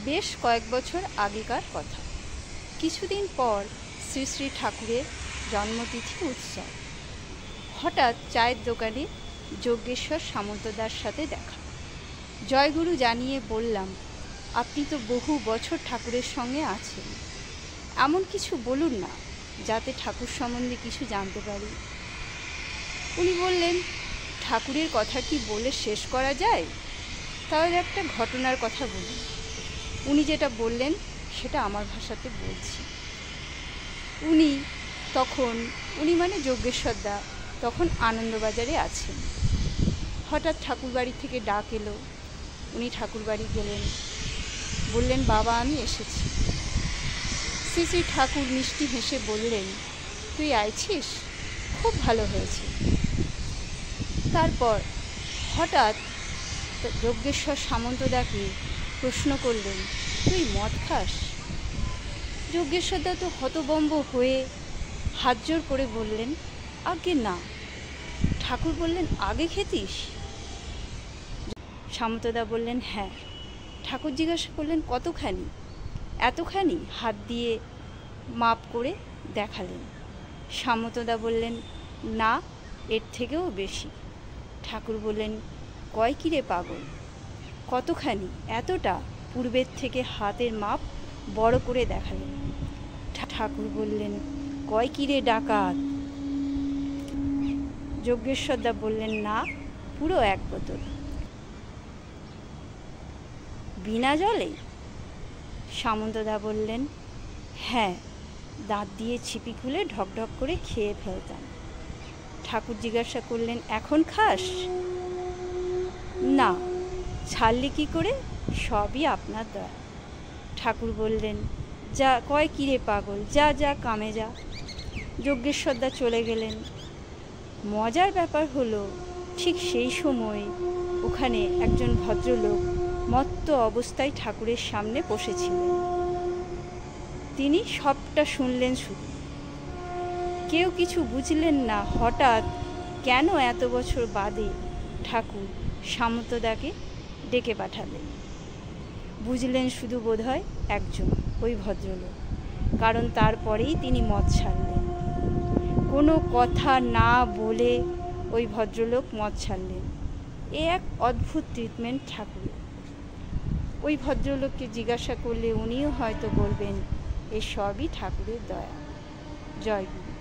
বেশ কয়েক বছর আগেকার কথা। কিছুদিন পর শ্রী শ্রী ঠাকুরের জন্মতিথি উৎসব। হঠাৎ চায়ের দোকানে যজ্ঞেশ্বর সামন্তদার সাথে দেখা। জয়গুরু জানিয়ে বললাম, আপনি তো বহু বছর ঠাকুরের সঙ্গে আছেন, এমন কিছু বলুন না যাতে ঠাকুর সম্বন্ধে কিছু জানতে পারি। উনি বললেন, ঠাকুরের কথা কি বলে শেষ করা যায়? তাহলে একটা ঘটনার কথা বলি। উনি যেটা বললেন সেটা আমার ভাষাতে বলছি। উনি মানে যজ্ঞেশ্বরদা তখন আনন্দবাজারে আছেন। হঠাৎ ঠাকুরবাড়ি থেকে ডাক এলো। উনি ঠাকুরবাড়ি গেলেন, বললেন, বাবা আমি এসেছি। শ্রী শ্রী ঠাকুর মিষ্টি হেসে বললেন, তুই আইছিস, খুব ভালো হয়েছে। তারপর হঠাৎ যজ্ঞেশ্বর সামন্তদাকে প্রশ্ন করলেন, তুই মদ খাস? যজ্ঞেশ্বরদা তো হতবম্ব হয়ে হাত জোর করে বললেন, আগে না। ঠাকুর বললেন, আগে খেতিস? সামন্তদা বললেন, হ্যাঁ। ঠাকুর জিজ্ঞাসা করলেন, কতখানি? এতখানি, হাত দিয়ে মাপ করে দেখালেন। সামন্তদা বললেন, না, এর থেকেও বেশি। ঠাকুর বললেন, কয় কিরে পাগল, কতখানি? এতটা। পূর্বের থেকে হাতের মাপ বড় করে দেখালেন। ঠাকুর বললেন, কয় কিরে ডাকাত? যজ্ঞেশ্বরদা বললেন, না, পুরো 1 বোতল। বিনা জলে? সামন্তদা বললেন, হ্যাঁ, দাঁত দিয়ে ছিপি খুলে ঢকঢক করে খেয়ে ফেলতাম। ঠাকুর জিজ্ঞাসা করলেন, এখন খাস? না, ছাড়লি কি করে? সবই আপনার দয়া। ঠাকুর বললেন, যা, কয় কিরে পাগল, যা যা কামে যা। যজ্ঞেশ্বরদা চলে গেলেন। মজার ব্যাপার হলো, ঠিক সেই সময় ওখানে একজন ভদ্রলোক মত্ত অবস্থায় ঠাকুরের সামনে বসেছিলেন। তিনি সবটা শুনলেন, শুধু কেউ কিছু বুঝলেন না। হঠাৎ কেন এত বছর বাদে ঠাকুর সামন্তদাকে ডেকে পাঠালেন? বুঝলেন শুধু বোধহয় একজন, ওই ভদ্রলোক। কারণ তারপরেই তিনি মদ ছাড়লেন। কোনো কথা না বলে ওই ভদ্রলোক মদ ছাড়লেন। এ এক অদ্ভুত ট্রিটমেন্ট ঠাকুরের। ওই ভদ্রলোককে জিজ্ঞাসা করলে উনিও হয়তো বলবেন, এ সবই ঠাকুরের দয়া। জয় গুরু।